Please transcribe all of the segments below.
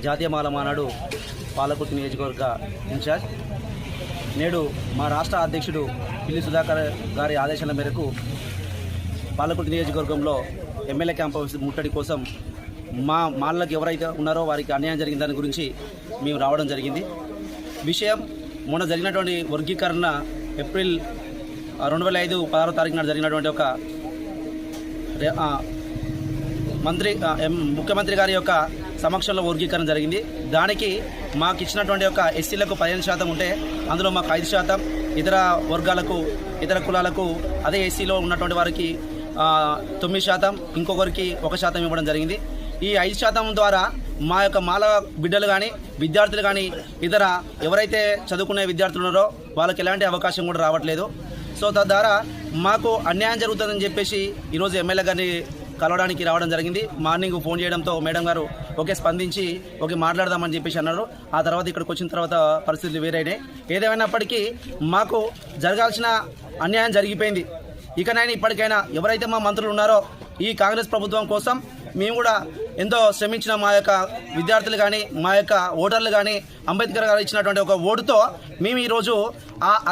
జాతీయ మాల మానాడు పాలకుర్తి నియోజకవర్గ ఇన్ఛార్జ్. నేడు మా రాష్ట్ర అధ్యక్షుడు పిల్లి సుధాకర్ గారి ఆదేశాల మేరకు పాలకుర్తి నియోజకవర్గంలో ఎమ్మెల్యే క్యాంప్ ఆఫీస్ ముట్టడి కోసం మా మాలకు ఎవరైతే ఉన్నారో వారికి అన్యాయం జరిగిన దాని గురించి మేము రావడం జరిగింది. విషయం మొన్న జరిగినటువంటి వర్గీకరణ ఏప్రిల్ 2005 16వ తారీఖు నాడు జరిగినటువంటి ఒక ముఖ్యమంత్రి గారి యొక్క సమక్షంలో వర్గీకరణ జరిగింది. దానికి మాకు ఇచ్చినటువంటి ఒక ఎస్సీలకు 15% ఉంటే అందులో మాకు 5%, ఇతర వర్గాలకు ఇతర కులాలకు అదే ఎస్సీలో ఉన్నటువంటి వారికి 9%, ఇంకొకరికి 1% ఇవ్వడం జరిగింది. ఈ 5% ద్వారా మా యొక్క మాల బిడ్డలు కానీ విద్యార్థులు కానీ ఇతర ఎవరైతే చదువుకునే విద్యార్థులు ఉన్నారో వాళ్ళకి ఎలాంటి అవకాశం కూడా రావట్లేదు. సో తద్వారా మాకు అన్యాయం జరుగుతుందని చెప్పేసి ఈరోజు ఎమ్మెల్యే గారిని కలవడానికి రావడం జరిగింది. మార్నింగ్ ఫోన్ చేయడంతో మేడం గారు ఓకే స్పందించి ఓకే మాట్లాడదామని చెప్పేసి అన్నారు. ఆ తర్వాత ఇక్కడికి వచ్చిన తర్వాత పరిస్థితులు వేరైనాయి. ఏదేమైనప్పటికీ మాకు జరగాల్సిన అన్యాయం జరిగిపోయింది. ఇకనైనా ఇప్పటికైనా ఎవరైతే మా మంత్రులు ఉన్నారో ఈ కాంగ్రెస్ ప్రభుత్వం కోసం మేము కూడా ఎంతో శ్రమించిన మా యొక్క విద్యార్థులు కానీ మా యొక్క ఓటర్లు కానీ అంబేద్కర్ గారు ఇచ్చినటువంటి ఒక ఓటుతో మేము ఈరోజు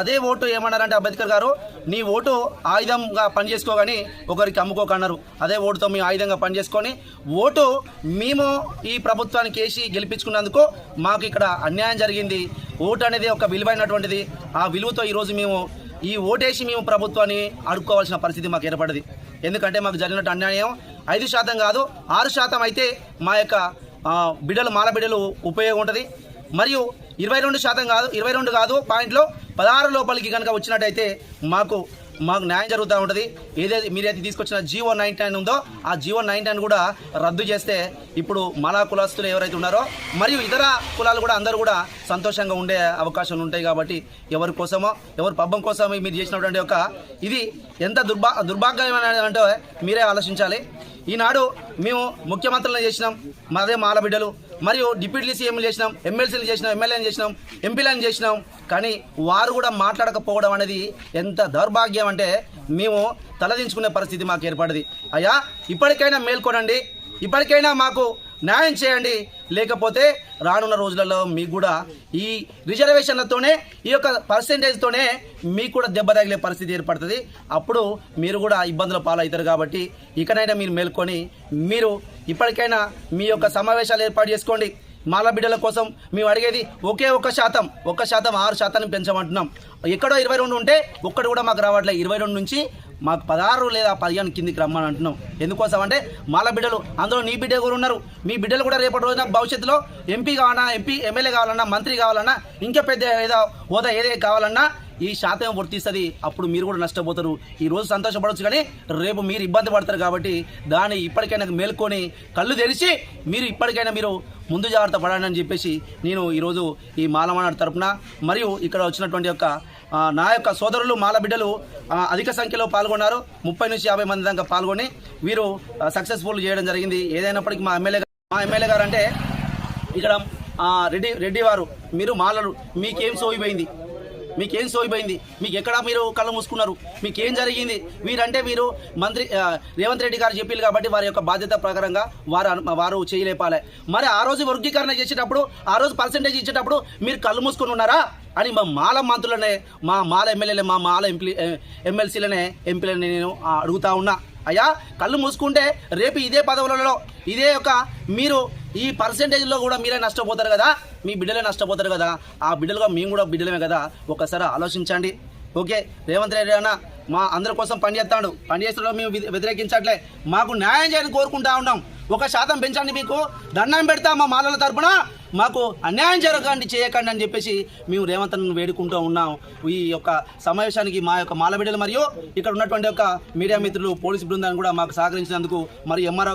అదే ఓటు ఏమన్నారంటే అంబేద్కర్ గారు నీ ఓటు ఆయుధంగా పనిచేసుకోగాని ఒకరికి అమ్ముకోకన్నారు. అదే ఓటుతో మేము ఆయుధంగా పనిచేసుకొని ఓటు మేము ఈ ప్రభుత్వానికి వేసి గెలిపించుకున్నందుకు మాకు ఇక్కడ అన్యాయం జరిగింది. ఓటు అనేది ఒక విలువైనటువంటిది. ఆ విలువతో ఈరోజు మేము ఈ ఓటేసి మేము ప్రభుత్వాన్ని అడుక్కోవాల్సిన పరిస్థితి మాకు ఏర్పడింది. ఎందుకంటే మాకు జరిగినట్టు అన్యాయం 5% కాదు 6% అయితే మా యొక్క బిడ్డలు మాల బిడ్డలు ఉపయోగం ఉంటుంది. మరియు 22% కాదు పాయింట్లో 16 లోపలికి కనుక వచ్చినట్టయితే మాకు న్యాయం జరుగుతూ ఉంటుంది. ఏదైతే మీరైతే తీసుకొచ్చిన జీవో 99 ఉందో ఆ జీవో 99 కూడా రద్దు చేస్తే ఇప్పుడు మాలా కులస్తులు ఎవరైతే ఉన్నారో మరియు ఇతర కులాలు కూడా అందరూ కూడా సంతోషంగా ఉండే అవకాశాలు ఉంటాయి. కాబట్టి ఎవరి కోసమో ఎవరి పబ్బం కోసమో మీరు చేసినటువంటి ఒక ఇది ఎంత దుర్భాగ్యమైన అంటే మీరే ఆలోచించాలి. ఈనాడు మేము ముఖ్యమంత్రులను చేసినాం, మాదే మాల బిడ్డలు, మరియు డిప్యూటీ సీఎంలు చేసినాం, ఎమ్మెల్సీలు చేసినాం, ఎమ్మెల్యేలు చేసినాం, ఎంపీలను చేసినాం. కానీ వారు కూడా మాట్లాడకపోవడం అనేది ఎంత దౌర్భాగ్యం అంటే మేము తలదించుకునే పరిస్థితి మాకు ఏర్పడింది. అయ్యా ఇప్పటికైనా మేల్కొనండి, ఇప్పటికైనా మాకు న్యాయం చేయండి. లేకపోతే రానున్న రోజులలో మీకు కూడా ఈ రిజర్వేషన్లతోనే ఈ యొక్క పర్సెంటేజ్తోనే మీకు కూడా దెబ్బ తగిలే పరిస్థితి ఏర్పడుతుంది. అప్పుడు మీరు కూడా ఇబ్బందుల పాలవుతారు. కాబట్టి ఇకనైనా మీరు మేల్కొని మీరు ఇప్పటికైనా మీ యొక్క సమావేశాలు ఏర్పాటు చేసుకోండి. మాల బిడ్డల కోసం మేము అడిగేది ఒకే 1%, 6% పెంచమంటున్నాం. ఎక్కడో 22 ఉంటే ఒక్కటి కూడా మాకు రావట్లేదు. 22 నుంచి మాకు 16 లేదా 15 కిందికి రమ్మని అంటున్నాం. ఎందుకోసం అంటే మాల బిడ్డలు అందులో నీ బిడ్డ కూడా ఉన్నారు. మీ బిడ్డలు కూడా రేపటి రోజున భవిష్యత్తులో ఎంపీ కావాలన్నా, ఎమ్మెల్యే కావాలన్నా, మంత్రి కావాలన్నా, ఇంకా పెద్ద ఏదో హోదా ఏదే కావాలన్నా ఈ శాతం వర్తిస్తుంది. అప్పుడు మీరు కూడా నష్టపోతారు. ఈ రోజు సంతోషపడవచ్చు కానీ రేపు మీరు ఇబ్బంది పడతారు. కాబట్టి దాన్ని ఇప్పటికైనా మేల్కొని కళ్ళు తెరిచి మీరు ఇప్పటికైనా మీరు ముందు జాగ్రత్త పడాలని అని చెప్పేసి నేను ఈరోజు ఈ మాలమానాడు తరపున మరియు ఇక్కడ వచ్చినటువంటి యొక్క నా యొక్క సోదరులు మాల బిడ్డలు అధిక సంఖ్యలో పాల్గొన్నారు. 30 నుంచి 50 మంది దాకా పాల్గొని వీరు సక్సెస్ఫుల్ చేయడం జరిగింది. ఏదైనప్పటికీ మా ఎమ్మెల్యే గారు అంటే ఇక్కడ రెడ్డి వారు మీరు మాలలు మీకేం సోయిపోయింది, మీకు ఎక్కడ మీరు కళ్ళు మూసుకున్నారు, మీకేం జరిగింది? వీరు మంత్రి రేవంత్ రెడ్డి గారు చెప్పారు కాబట్టి వారి యొక్క బాధ్యత ప్రకారంగా వారు చేయలేపాలి. మరి ఆ రోజు వర్గీకరణ చేసేటప్పుడు ఆ రోజు పర్సెంటేజ్ ఇచ్చేటప్పుడు మీరు కళ్ళు మూసుకుని ఉన్నారా అని మా మాల మంత్రులనే, మా మాల ఎమ్మెల్యేలే, మా మాల ఎమ్మెల్సీలనే, ఎంపీలనే నేను అడుగుతా ఉన్నా. అయ్యా కళ్ళు మూసుకుంటే రేపు ఇదే పదవులలో ఇదే ఒక మీరు ఈ పర్సెంటేజ్లో కూడా మీరే నష్టపోతారు కదా, మీ బిడ్డలే నష్టపోతారు కదా. ఆ బిడ్డలుగా మేము కూడా బిడ్డలమే కదా. ఒకసారి ఆలోచించండి. ఓకే రేవంత్ రెడ్డి అన్న మా అందరి కోసం పనిచేస్తున్నాడు, మేము వ్యతిరేకించట్లే. మాకు న్యాయం చేయని కోరుకుంటా ఉన్నాం. 1% పెంచండి, మీకు దండం పెడతా మా మాలల తరపున మాకు అన్యాయం చేయకండి అని చెప్పేసి మేము రేవంత్ అన్నను వేడుకుంటూ ఉన్నాం. ఈ యొక్క సమావేశానికి మా యొక్క మాల బిడ్డలు మరియు ఇక్కడ ఉన్నటువంటి యొక్క మీడియా మిత్రులు, పోలీసు బృందాన్ని కూడా మాకు సహకరించినందుకు మరియు ఎంఆర్ఓ